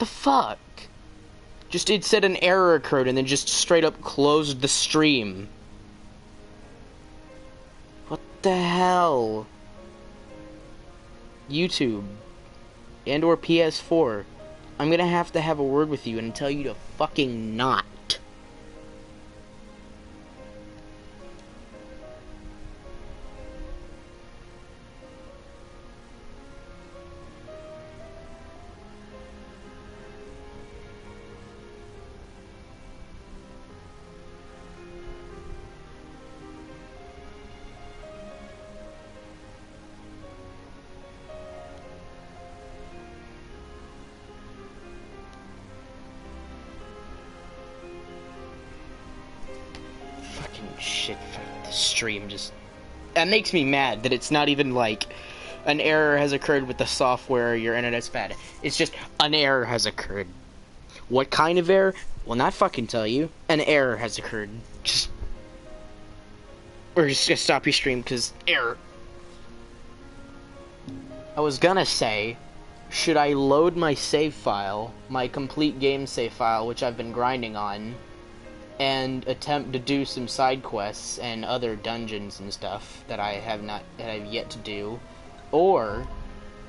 The fuck? Just it said an error occurred and then just straight up closed the stream. What the hell? YouTube and or PS4, I'm gonna have to have a word with you and tell you to fucking not. Shit, the stream just... That makes me mad that it's not even like an error has occurred with the software or your internet's bad. It's just an error has occurred. What kind of error? Will not fucking tell you. An error has occurred. Just... Or just gonna stop your stream because error. I was gonna say, should I load my save file, my complete game save file, which I've been grinding on, and attempt to do some side quests and other dungeons and stuff that I have yet to do, or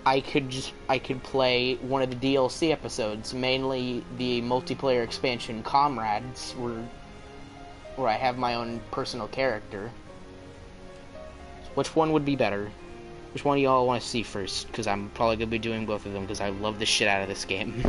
I could play one of the DLC episodes, mainly the multiplayer expansion Comrades, where I have my own personal character. Which one would be better? Which one do y'all want to see first? Because I'm probably gonna be doing both of them because I love the shit out of this game.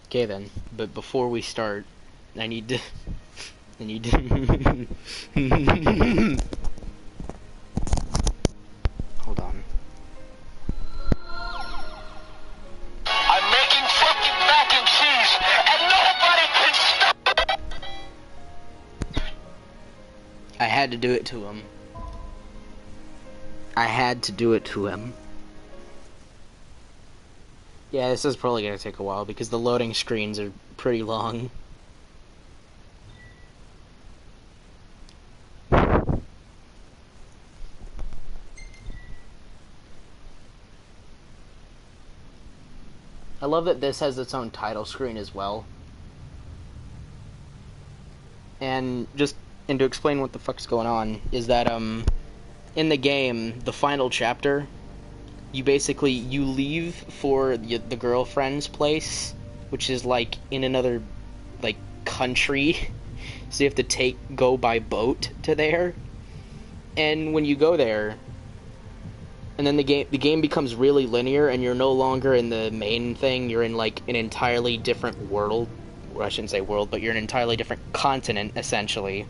Okay then, but before we start, I need to... Hold on. I'm making fucking mac and cheese, and nobody can stop. I had to do it to him. I had to do it to him. Yeah, this is probably gonna take a while because the loading screens are pretty long. I love that this has its own title screen as well. And to explain what the fuck's going on is that in the game, the final chapter, you leave for the girlfriend's place, which is like in another like country, so you have to go by boat to there. And when you go there, and then the game becomes really linear, and you're no longer in the main thing. You're in like an entirely different world. Or I shouldn't say world, but you're in an entirely different continent essentially.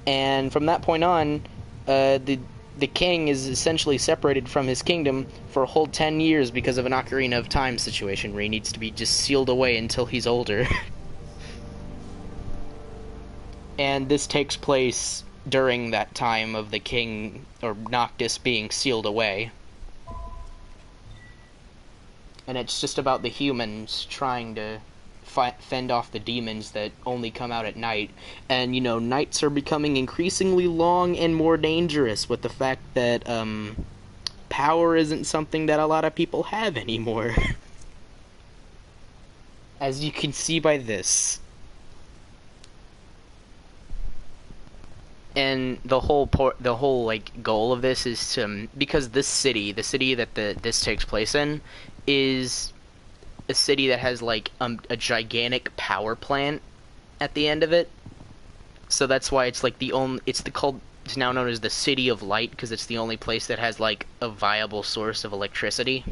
And from that point on, the king is essentially separated from his kingdom for a whole 10 years because of an Ocarina of Time situation where he needs to be just sealed away until he's older. And this takes place during that time of the king, or Noctis, being sealed away. And it's just about the humans trying to fend off the demons that only come out at night. And, you know, nights are becoming increasingly long and more dangerous with the fact that, power isn't something that a lot of people have anymore. As you can see by this. And the whole like goal of this is to, because this city, the city that this takes place in, is a city that has like a gigantic power plant at the end of it. So that's why it's like it's now known as the City of Light, because it's the only place that has like a viable source of electricity,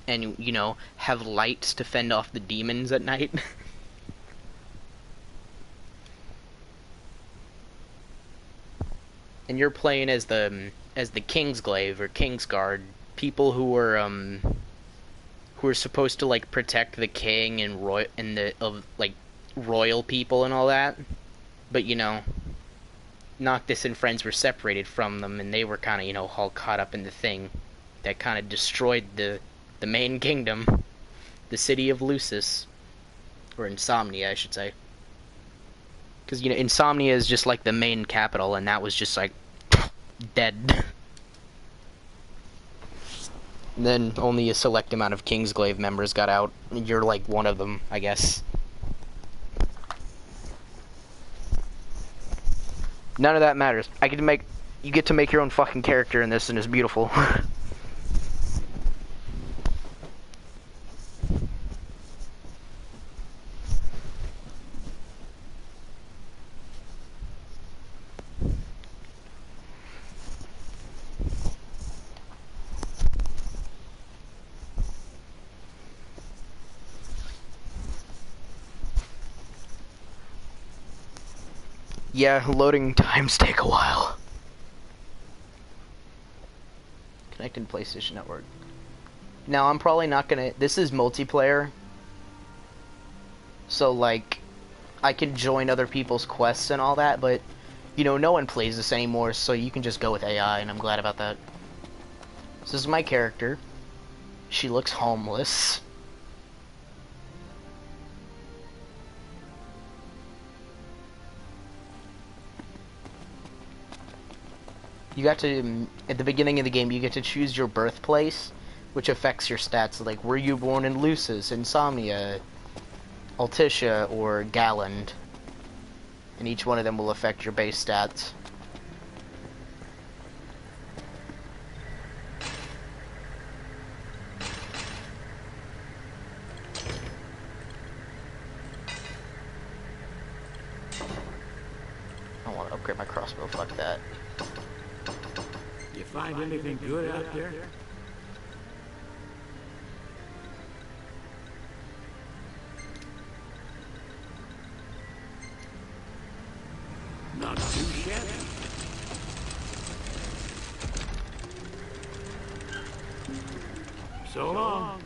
and you know, have lights to fend off the demons at night. And you're playing as the Kingsglaive or Kingsguard, people who are supposed to like protect the king and royal people and all that. But you know, Noctis and friends were separated from them, and they were kind of, you know, all caught up in the thing that kind of destroyed the main kingdom, the city of Lucis. Or Insomnia, I should say. Because, you know, Insomnia is just like the main capital, and that was just like dead. And then only a select amount of Kingsglaive members got out. You're like one of them, I guess. None of that matters. You get to make your own fucking character in this, and it's beautiful. Yeah, loading times take a while. Connecting PlayStation Network. Now, I'm probably not gonna... This is multiplayer. So, like, I can join other people's quests and all that, but, you know, no one plays this anymore, so you can just go with AI, and I'm glad about that. So this is my character. She looks homeless. You got to, at the beginning of the game, you get to choose your birthplace, which affects your stats. Like, were you born in Lucis, Insomnia, Altitia, or Galland? And each one of them will affect your base stats. I want to upgrade my crossbow, fuck that. You find anything good out there? Not too shabby. So long.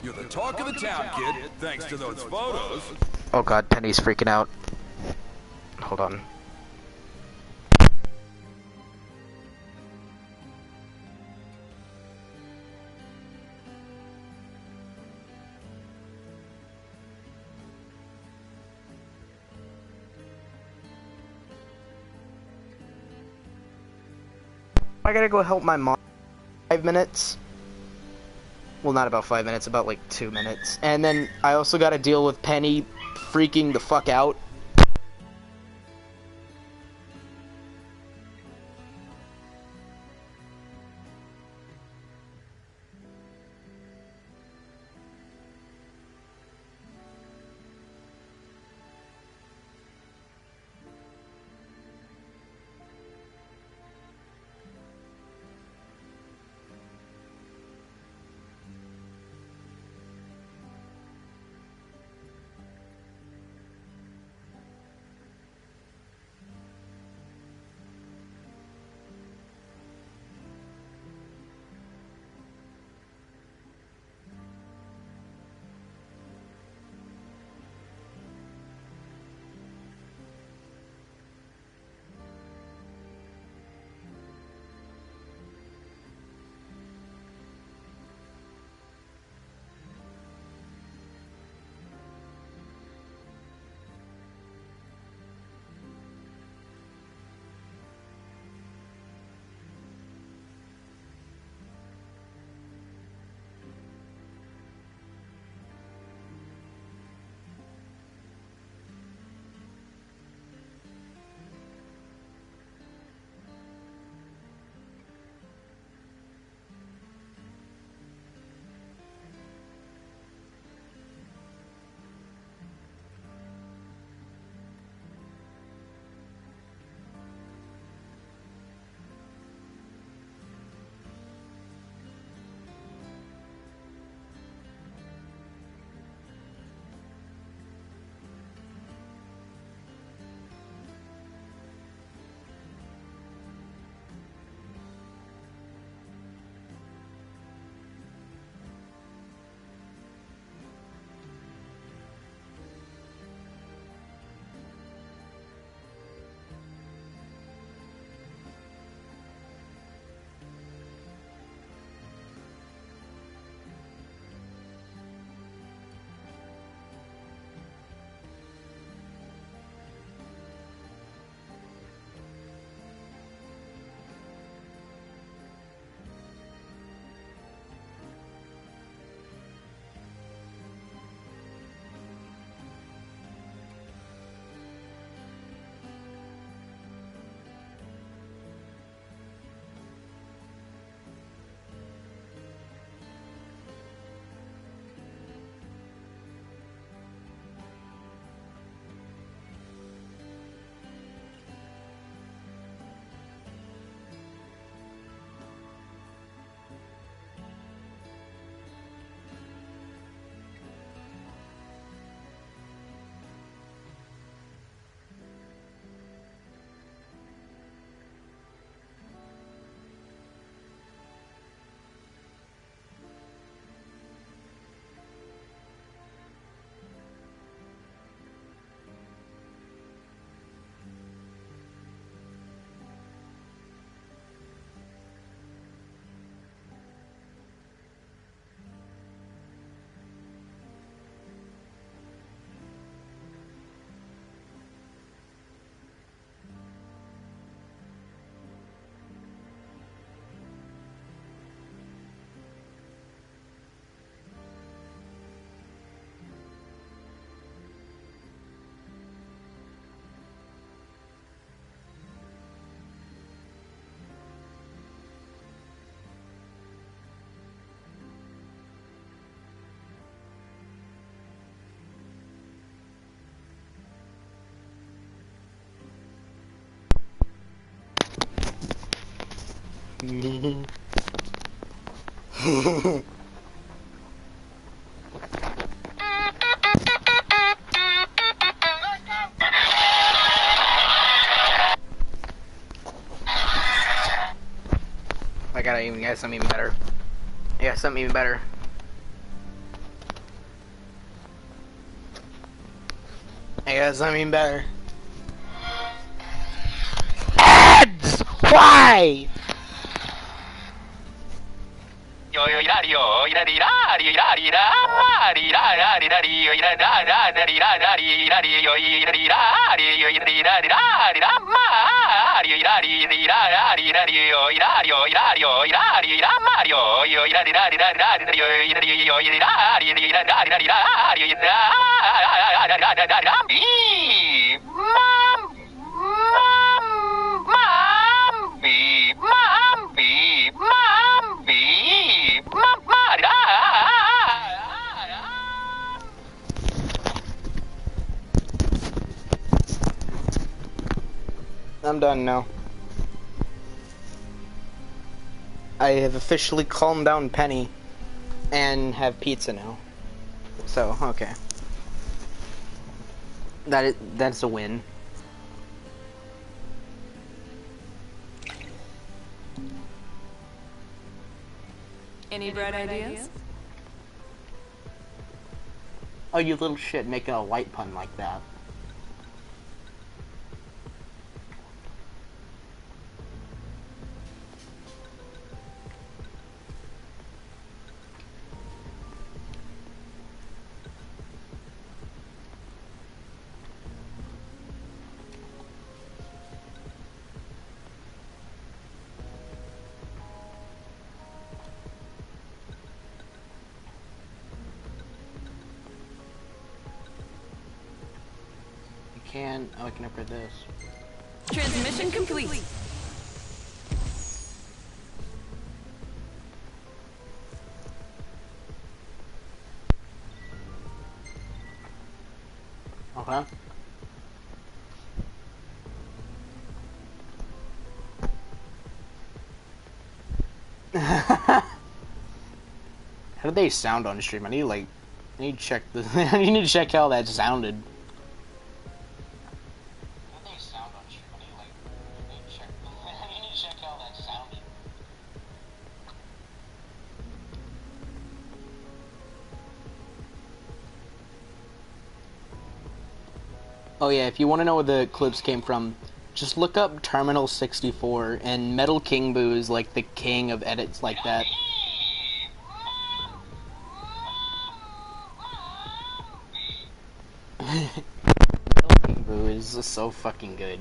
You're the talk of the town, kid, thanks to those photos. Oh god, Penny's freaking out. Hold on. I gotta go help my mom. 5 minutes. Well, not about 5 minutes, about like 2 minutes. And then I also gotta deal with Penny freaking the fuck out. I got something even better. I got something even better. I got something even better. Ads! Why? I'm done now. I have officially calmed down Penny and have pizza now. So, okay. That's a win. Any bright ideas? Oh, you little shit, making a light pun like that. I can upgrade this. Transmission complete. Okay. How do they sound on stream? I need to check the. I need to check how that sounded. Oh yeah, if you want to know where the clips came from, just look up Terminal 64, and Metal King Boo is like the king of edits like that. Metal King Boo is so fucking good.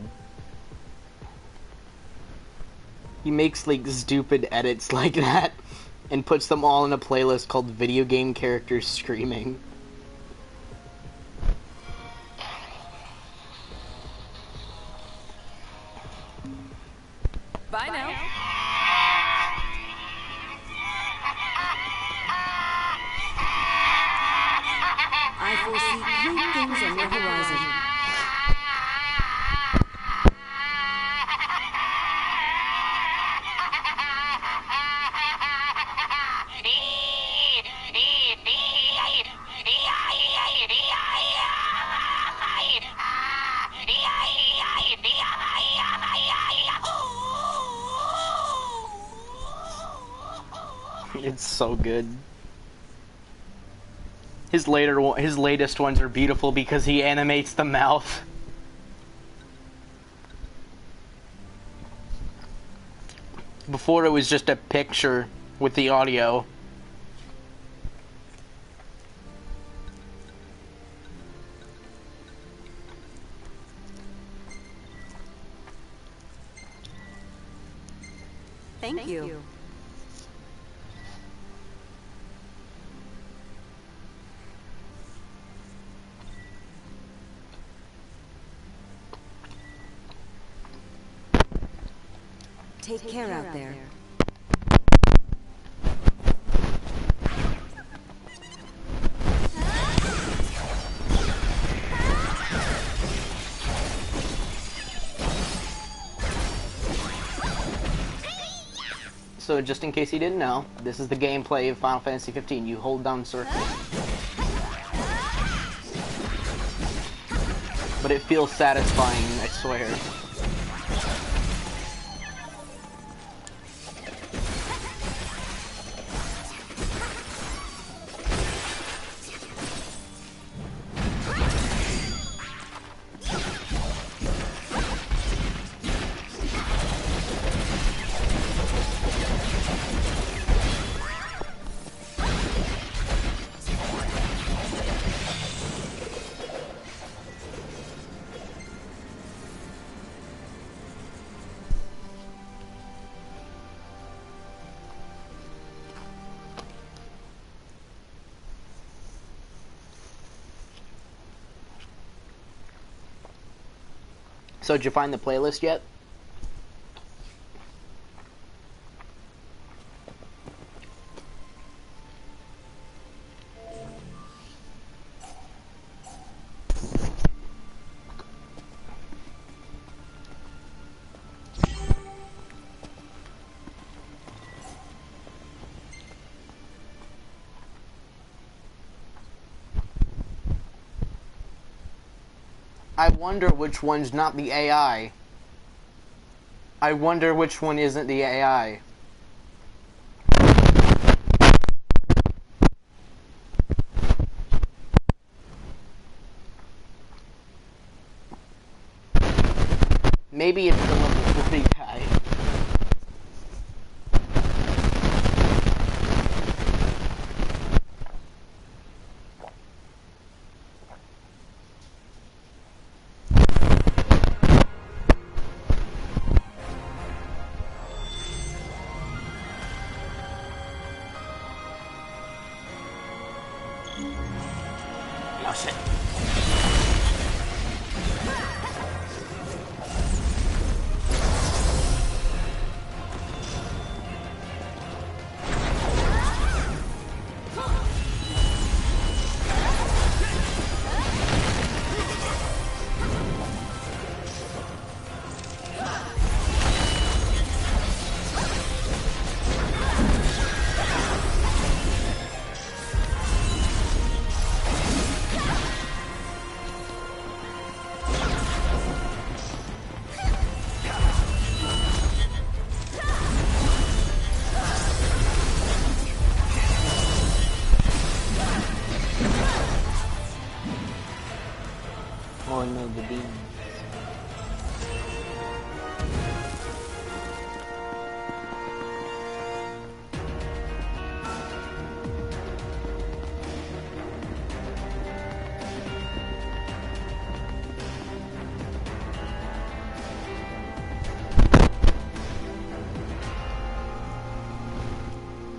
He makes like stupid edits like that, and puts them all in a playlist called Video Game Characters Screaming. Bye now. I foresee great things on your horizon. It's so good. His latest ones are beautiful because he animates the mouth. Before it was just a picture with the audio. Thank you. Take care out there. So just in case you didn't know, this is the gameplay of Final Fantasy 15. You hold down circle. But it feels satisfying, I swear. So did you find the playlist yet? I wonder which one's not the AI. I wonder which one isn't the AI. Maybe it's the level 3 guy. Lo sé. Oh no, the beans.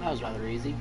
That was rather easy.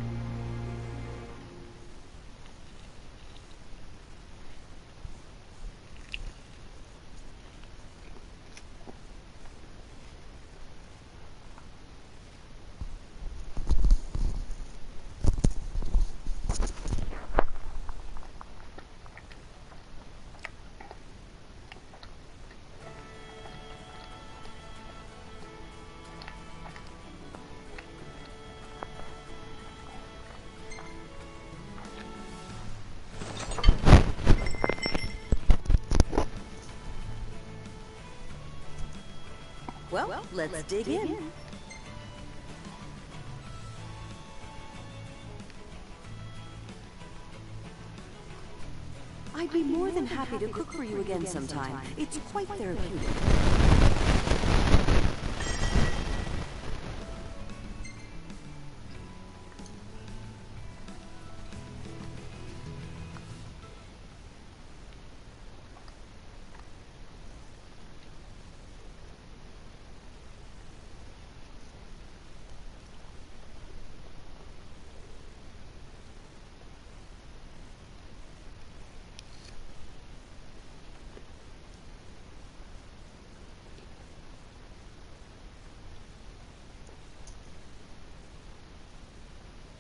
Well, let's dig in. I'd be more than happy to cook for you again sometime. It's quite therapeutic.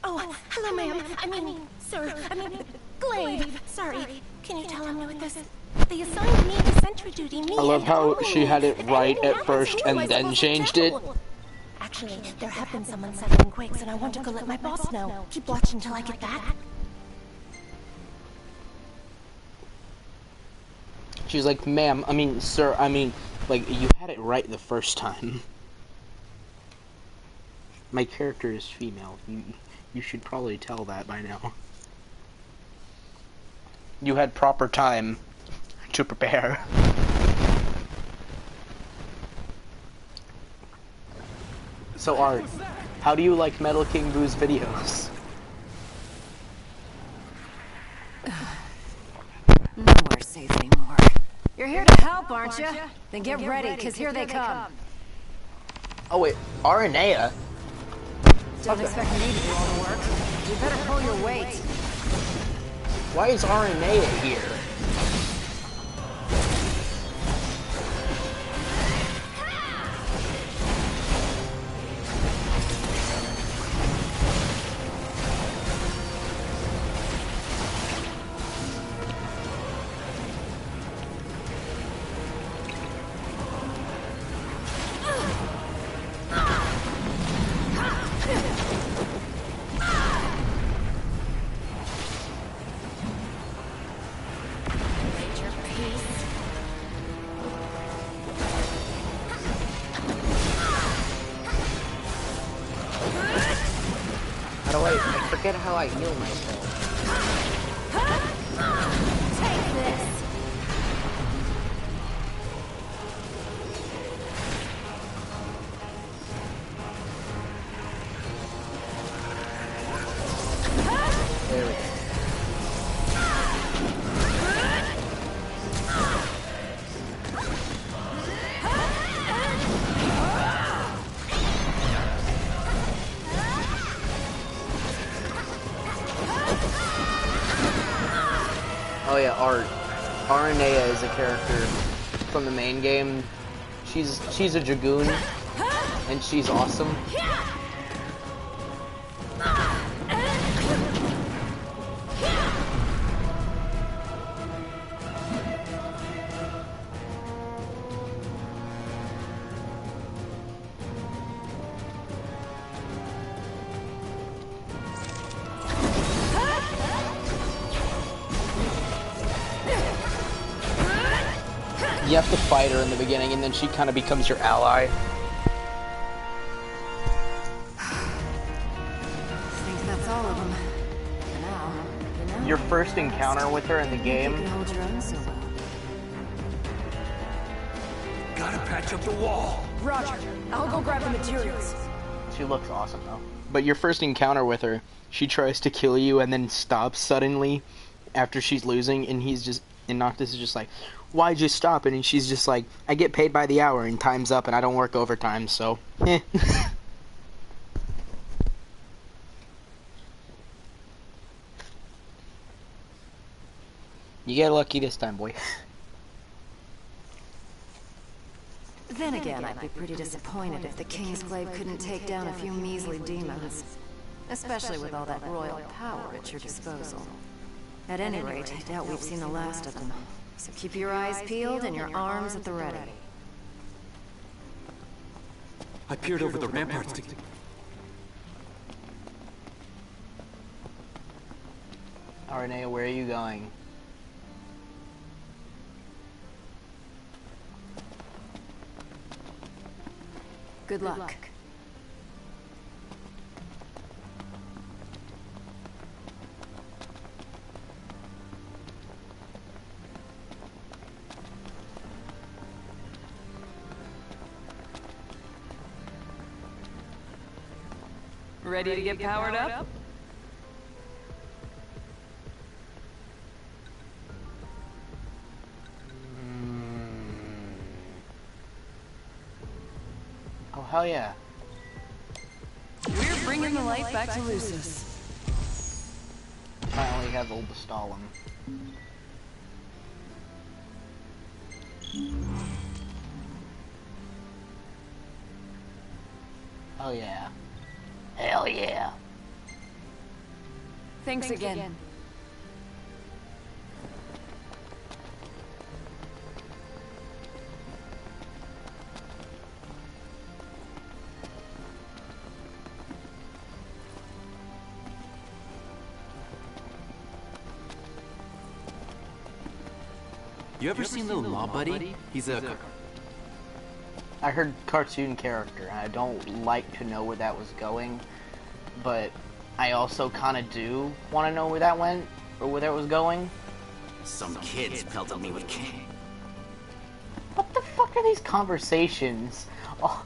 Oh, hello, ma'am. Sir. Glaive. Sorry. Can you tell I'm new at this? They assigned me to sentry duty. I love how she had it right at first and then changed it. Actually, there have been some unsettling quakes, and I want to go let my boss know. Keep watching till I get back. She's like, ma'am, sir, like, you had it right the first time. My character is female. You should probably tell that by now. You had proper time to prepare. So, Art, how do you like Metal King Boo's videos? No more safe anymore. You're here to help, aren't you? Then get ready, because here they come. Oh wait, Aranea? Don't expect me to do all the work. You better pull your weight. Why is Aranea here? I forget how I heal myself. Take this. There we go. Oh yeah, Aranea is a character from the main game. She's a Dragoon, and she's awesome. You have to fight her in the beginning, and then she kind of becomes your ally. I think that's all of them. For now, you know. Your first encounter with her in the game. You can hold your own so well. Gotta patch up the wall. Roger. I'll go grab the materials. She looks awesome though. But your first encounter with her, she tries to kill you and then stops suddenly after she's losing, and Noctis is just like, why'd you stop? And she's just like, I get paid by the hour and time's up and I don't work overtime, so eh. You get lucky this time, boy. Then again, I'd be pretty disappointed if the Kingsglaive couldn't take down a few measly demons. Especially with all that royal power at your disposal. At any rate, I doubt we've seen the last of them. So keep your eyes peeled and your arms at the ready. I peered over the ramparts to... Aranea, where are you going? Good luck. Ready to get powered up? Oh, hell yeah. We're bringing the light back to Lucis. Finally have old Stalin. Oh yeah. Hell yeah. Thanks again. You ever seen Little Law Buddy? He's a... I heard cartoon character, and I don't like to know where that was going, but I also kind of do want to know where that went, or where that was going. Some kids pelted me with cane. What the fuck are these conversations? Oh,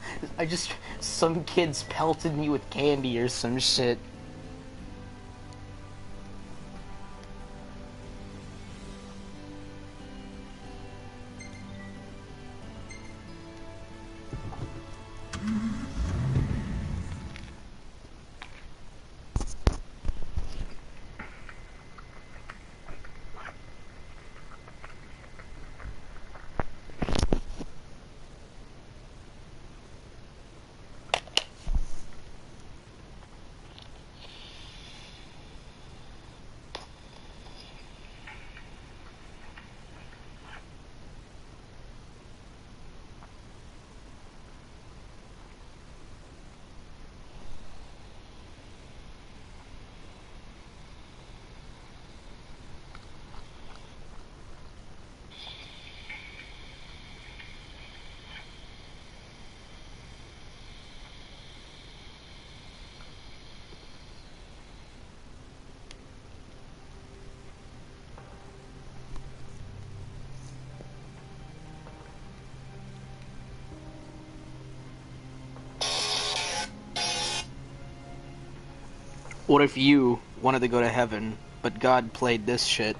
some kids pelted me with candy or some shit. What if you wanted to go to heaven, but God played this shit?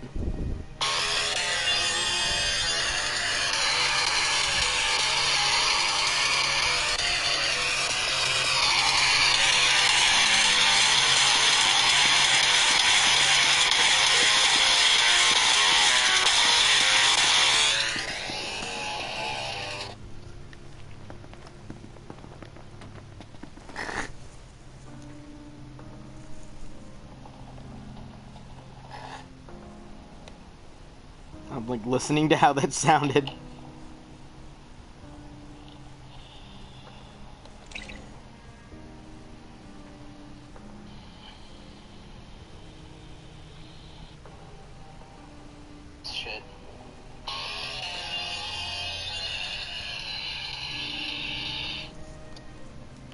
I'm like listening to how that sounded. Shit.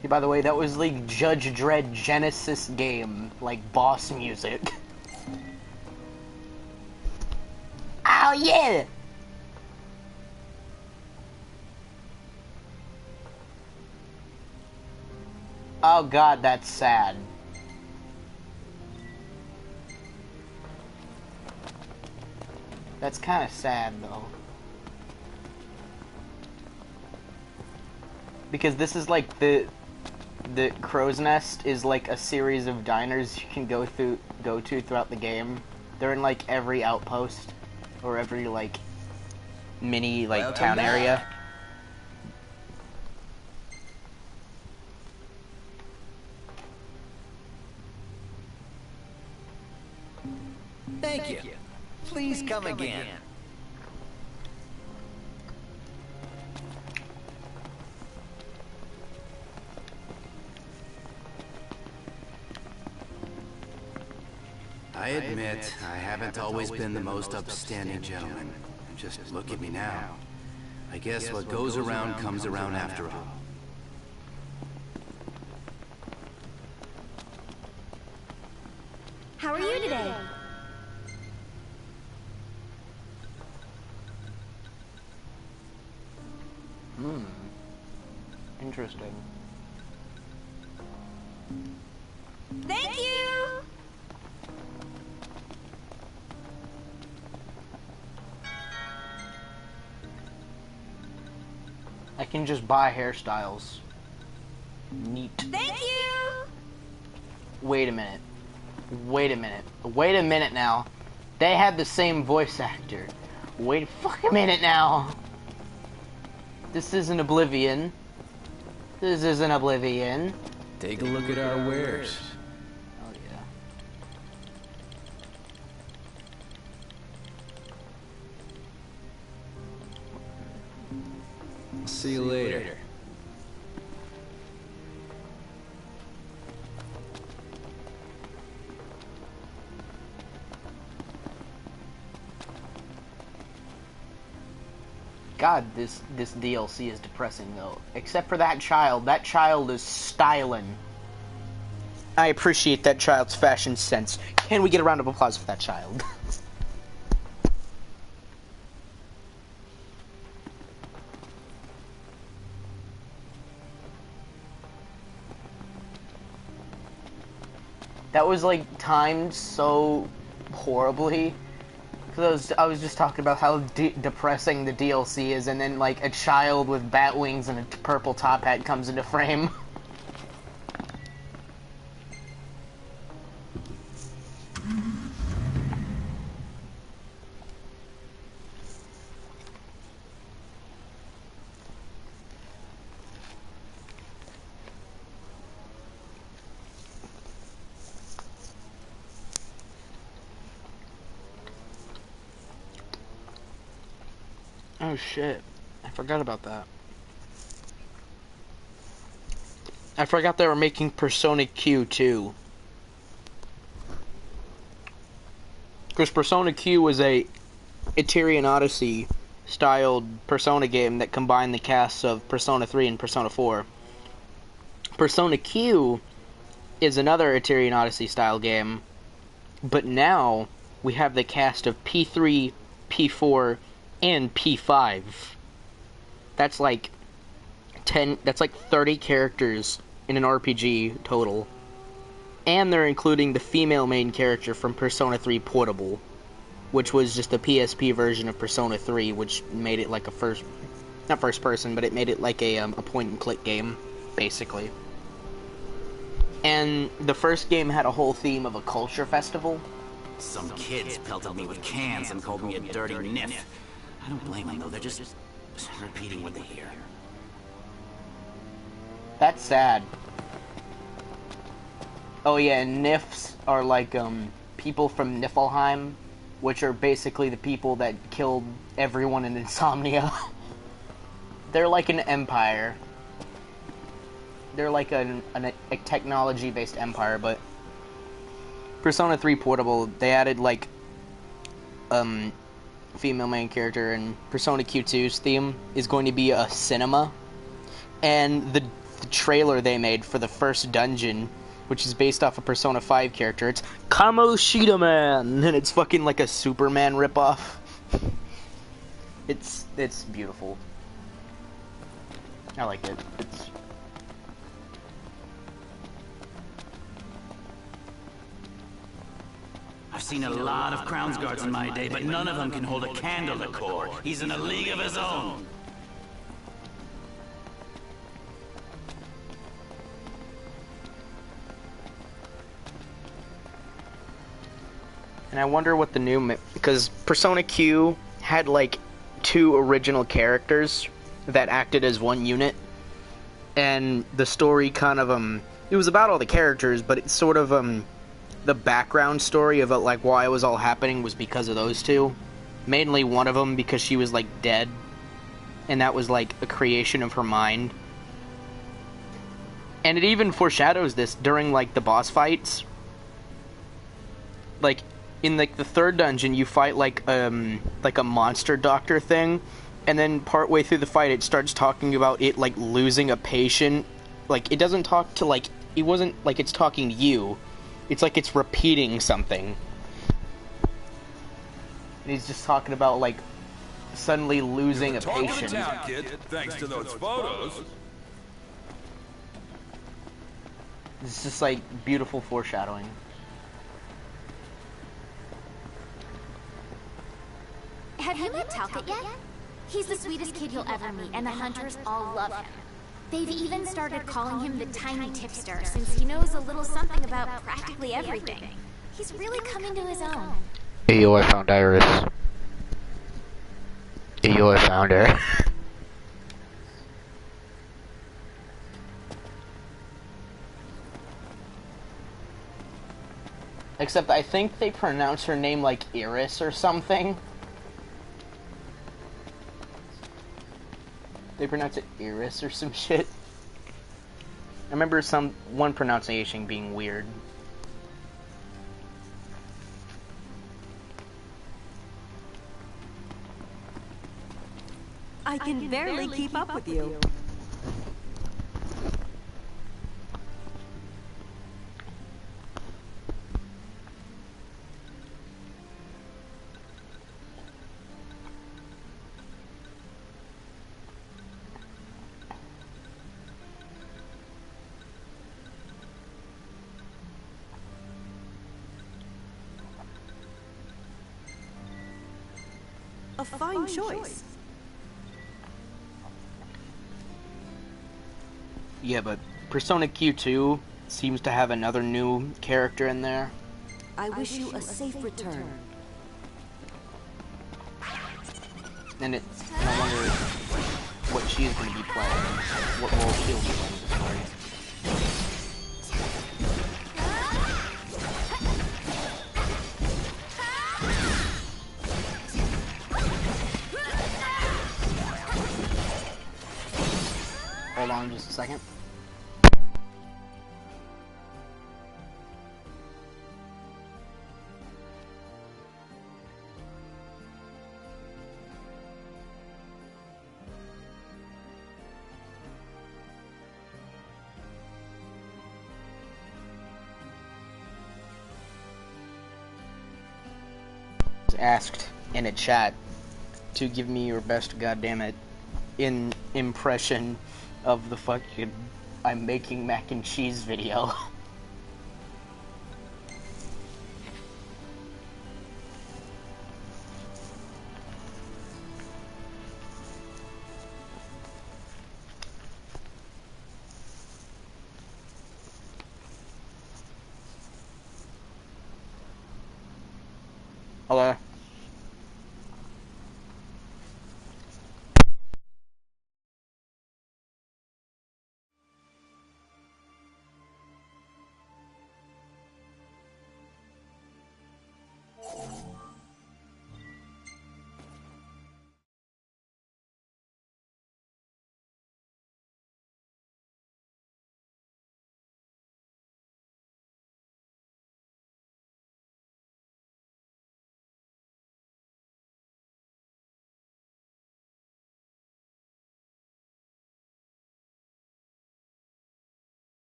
Hey, by the way, that was like Judge Dredd Genesis game, like boss music. Oh yeah! Oh god, that's sad. That's kind of sad though. Because this is like the Crow's Nest is like a series of diners you can go to throughout the game. They're in like every outpost. Or every, like, mini, like, Welcome town back. area. Thank you. Please come again. I admit, I haven't always been the most upstanding gentleman. Just look at me now. I guess what goes around comes around after all. How are you today? Interesting. Thank you! I can just buy hairstyles. Neat. Thank you! Wait a minute. Wait a minute. Wait a minute now. They had the same voice actor. Wait a fucking minute now. This isn't Oblivion. This isn't Oblivion. Take a look at our wares. Oh yeah. I'll see you later. God, this DLC is depressing though. Except for that child. That child is styling. I appreciate that child's fashion sense. Can we get a round of applause for that child? That was like timed so horribly. Because I was just talking about how depressing the DLC is, and then like a child with bat wings and a purple top hat comes into frame. Oh shit, I forgot about that. I forgot they were making Persona Q too. Because Persona Q was a Etherean Odyssey styled Persona game that combined the casts of Persona 3 and Persona 4. Persona Q is another Etherean Odyssey style game, but now we have the cast of P3, P4, and P5. That's like 30 characters in an RPG total. And they're including the female main character from Persona 3 Portable, which was just a PSP version of Persona 3, which made it like a not first person, but it made it like a point and click game, basically. And the first game had a whole theme of a culture festival. Some kids pelted me with cans and called me a dirty niff. I don't blame them though, they're just repeating what they hear. That's sad. Oh yeah, and Nifs are like, people from Niflheim, which are basically the people that killed everyone in Insomnia. They're like an empire. They're like a technology-based empire, but Persona 3 Portable, they added like, female main character, and Persona Q2's theme is going to be a cinema. And the trailer they made for the first dungeon, which is based off a Persona 5 character, it's Kamoshida Man, and it's fucking like a Superman ripoff. It's beautiful. I like it. I've seen a lot of Crown's Guards in my day, but none of them can hold a candle to Core. He's in a league of his own. And I wonder what the new... Because Persona Q had, like, 2 original characters that acted as one unit. And the story kind of, it was about all the characters, but it's sort of, the background story about, like, why it was all happening was because of those 2. Mainly one of them because she was, like, dead. And that was, like, a creation of her mind. And it even foreshadows this during, like, the boss fights. Like... In, like, the 3rd dungeon, you fight, like a monster doctor thing, and then partway through the fight, it starts talking about it, like, losing a patient. Like, it doesn't talk to, like, it wasn't like it's talking to you. It's like it's repeating something. And he's just talking about, like, suddenly losing a patient. Talk of the town, kid, thanks to those photos. It's just, like, beautiful foreshadowing. Have you met Talcott yet? He's the sweetest kid you'll ever meet, and the hunters all love him. They've even started calling him the tiny tipster, since he knows a little something about practically everything. He's really come into his own. Yo, I found Iris. Yo, I found her. Except I think they pronounce her name like Iris or something. They pronounce it Iris or some shit. I remember one pronunciation being weird. I can barely keep up with you. A fine choice. Yeah, but Persona Q2 seems to have another new character in there. I wish you a safe return. And I wonder what she's going to be playing. What role she'll be playing in the story. Hold on just a second. Asked in a chat to give me your best goddammit impression of the fucking I'm making mac and cheese video. Hello?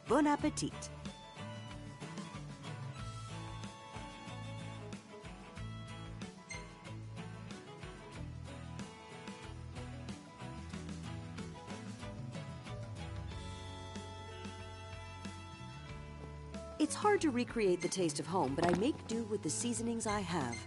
Bon appetit. It's hard to recreate the taste of home, but I make do with the seasonings I have.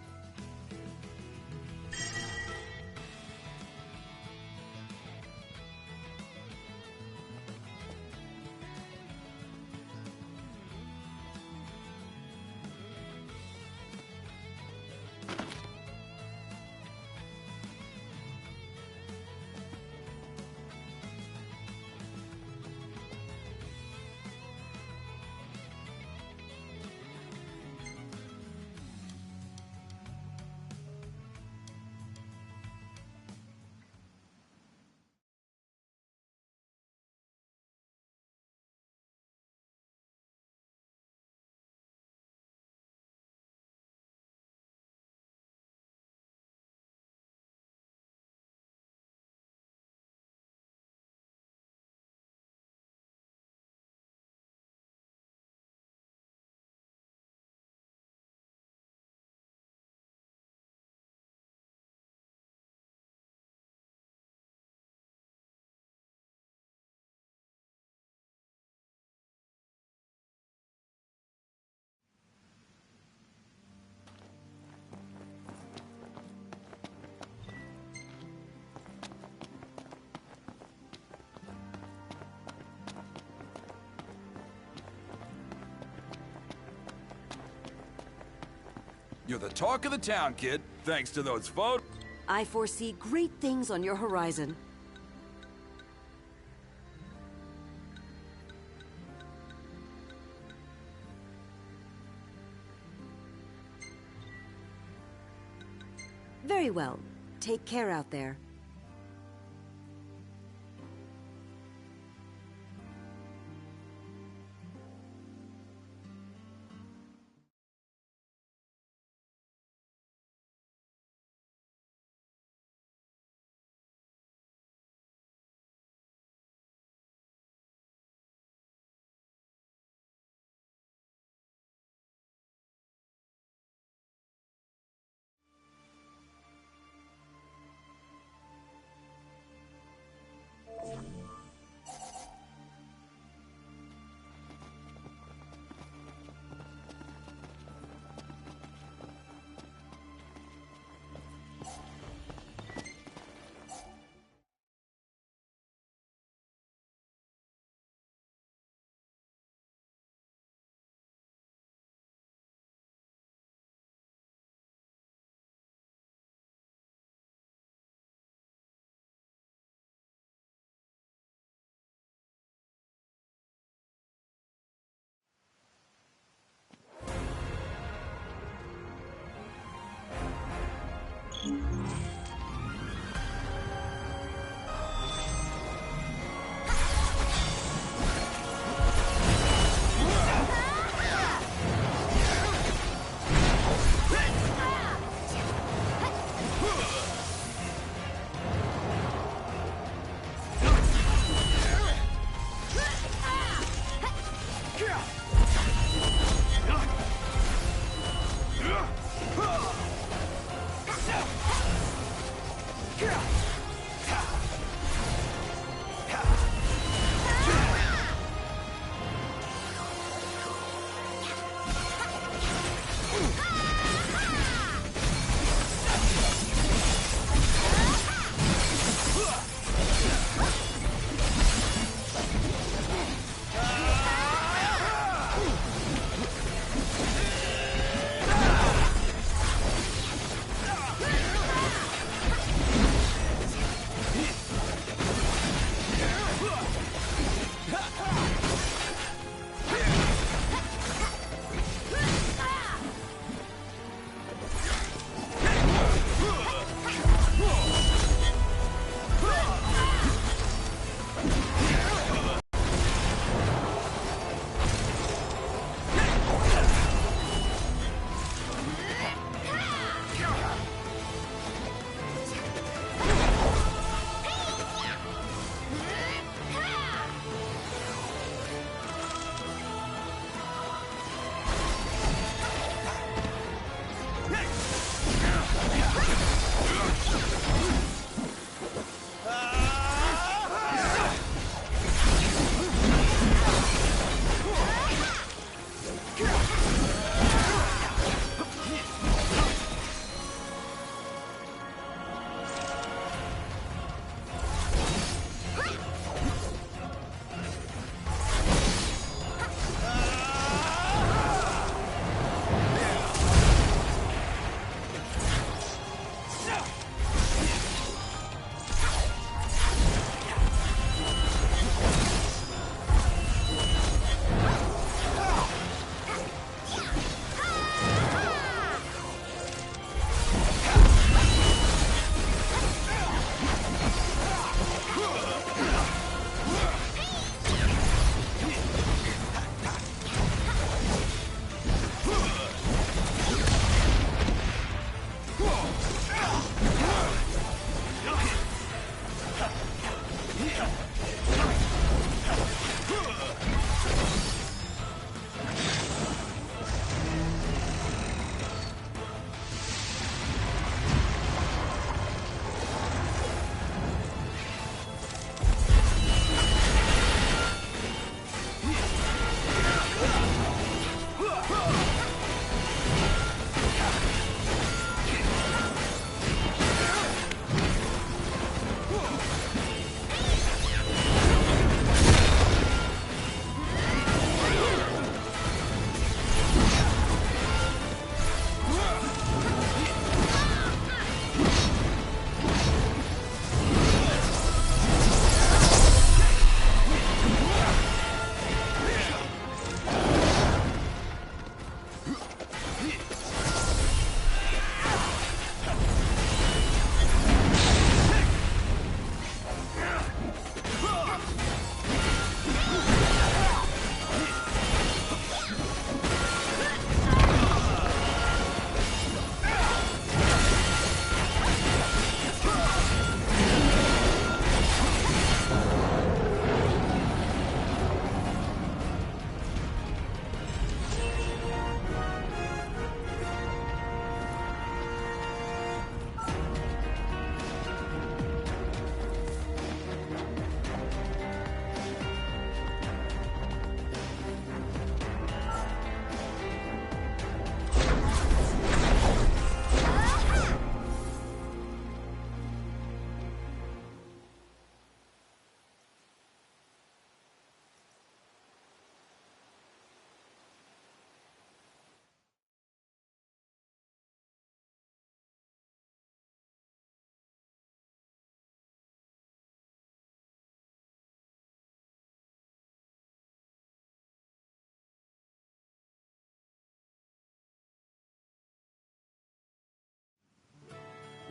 You're the talk of the town, kid, thanks to those photos. I foresee great things on your horizon. Very well. Take care out there.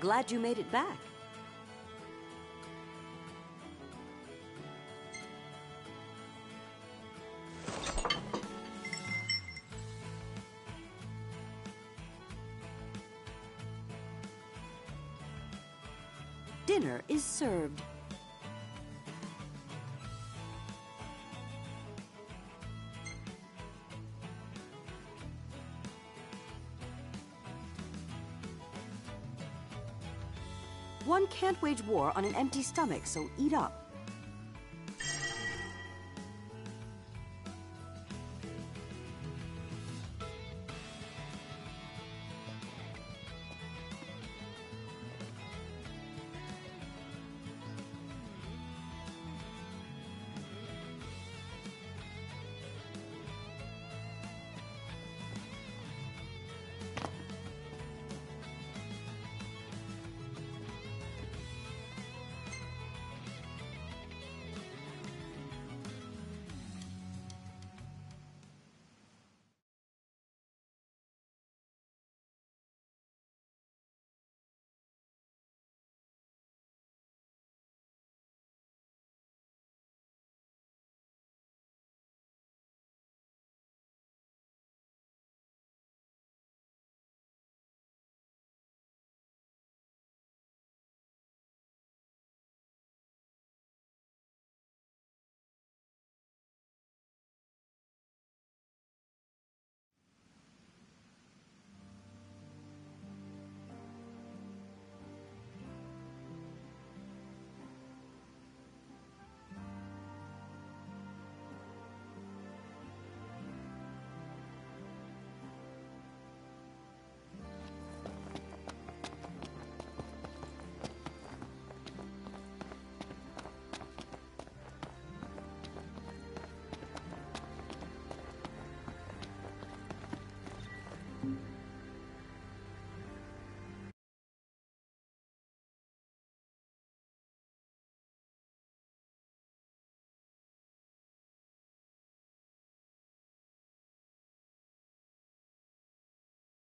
Glad you made it back. Dinner is served. One can't wage war on an empty stomach, so eat up.